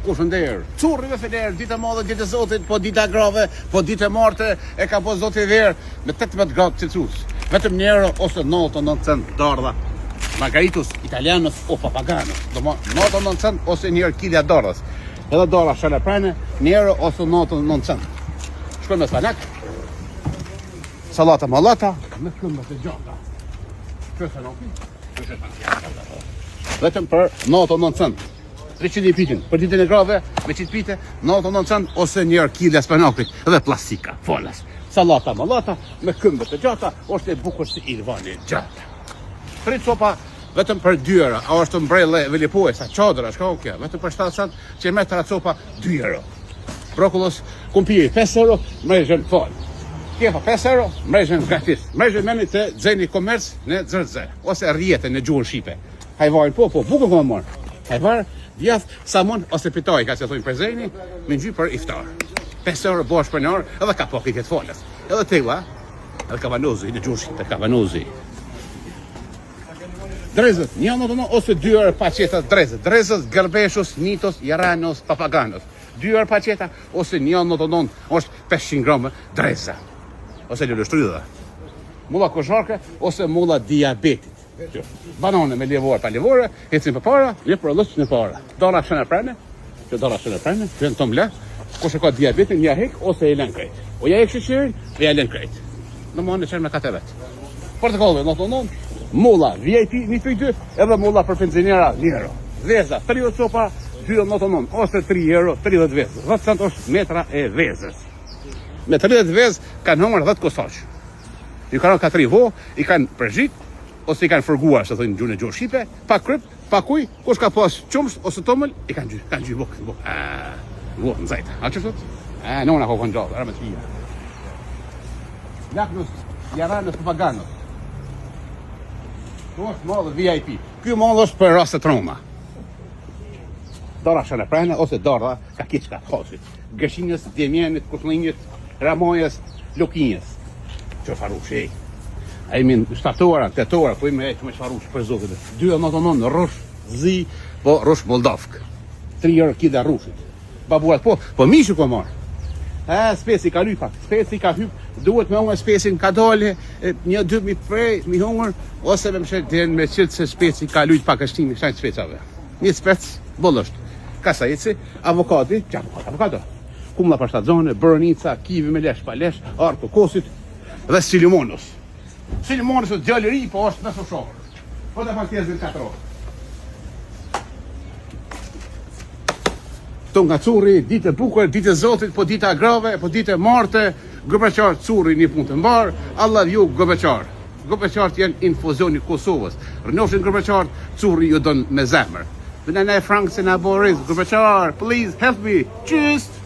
Kush nder? Curri me fener, ditë e madhe, ditë e Zotit, po ditë grave, po ditë e martë e ka po Zoti ver me 18 gradë Celsius. Vetëm €1 ose 99 cent dardha. Margaritus italianos o papaganos. Domo 99 cent ose një kilja dardhës. Edhe dardha shala prane, €1 ose 99 cent. Shkon me spanak. Salata malata, me këmbë të gjata. Qëse nuk vetëm për 99 cent. 300 pitin, për ditën e grave, me qitë pite, 99 cent ose një kilja spanakit dhe plastika, folas. Salata malata, me këmbë të gjata, është e bukur si Ilvani gjata. Frit sopa vetëm për €2, a është mbrelle velipoj, sa qadra, shka o kja, vetëm për 7 cent, që me të sopa €2. Brokullos, kumpiri 5 euro, mrejën fal. Kjefa 5 euro, mrejën gratis. Mrejën meni të dzeni komerc në Zërdze, ose rjetë në gjuhën Shqipe. Hajvarin po, bukur këmë morë. Hajvar, djath, samon, ose pitaj, ka që thujnë prezeni, me ngjy për iftar. 5 euro bosh për nërë, edhe ka pokit jetë falës. Edhe tila, edhe kavanozi, në gjuhën Shqipe, kavanozi. Drezët, 1 ose €2 paqeta drezët. Drezës, gërbeshus, nitos, jaranos, papaganos. €2 paqeta ose 1 është 500 gramë dreza. Ose lëlështrydha. Mulla kosharke ose mulla diabetit. Banane me levore pa levore, hecin për para, një për lësë në para. Dara shënë e prene, që dara shënë e prene, që në të mle, kushe ka diabetin, një hek ose e len krejt. O ja e këshëshirin, e ja len krejt. Në më në qenë me 4 vetë. Portokalve, 99, mulla VIP, 1.2, edhe mulla për penzinera, €1. Veza, 30 copa, €2.99, ose €3, 30 vezë. 10 cent është metra e vezës. Me 30 vezë kanë nëmër 10 kosaq. I kanë 4 vo, i kanë përgjit, ose i kanë fërguar, se thënë gjuhën e gjuhë Shqipe, pa kryp, pa kuj, kush ka pas qumsh ose tomël, i kanë gjy buk. Vok në zajta. A që thot? Nona ko kënë gjallë, arme të fija. Laknus, jaranës, papaganos. Kjo është modë VIP. Kjo modë është për rastet Roma. Dara shënë prene, ose dara ka kiçka, hosit. Gëshinjës, djemjenit, kuslinjit, ramojës, lukinjës. Që farush, ej. A i min shtatora, tetora, po i me e që me shfarush për zotit. €2.99 rush zi, po rush moldavk. €3 kida rushit. Babuat, po mishu ko marë. Spesi ka lypa, spesi ka hyp, duhet me unë spesin ka dole, 1-2 prej, mi hungër, ose me mshet den me qilë se spesi ka lyp pak ashtimi, shajnë specave. Një spec, bollësht. Kasa jeci, avokati, që avokato. Kumla për shtazone, bërënica, kivi me lesh pa lesh, arko kosit, dhe silimonus. Silimonus është gjallëri, po është nësë shokër. Po të pak tjesë 4 orë. Këto nga curri, ditë e bukur, ditë e Zotit, po ditë e grave, po ditë e marte, gëbeqar curri një punë të mbarë, Allah ju gëbeqar. Gëbeqarët janë infuzioni Kosovës. Rënoshin gëbeqarët, curri ju donë me zemër. Dhe në Frankë se në Boris, gëbeqar, please help me, qyst!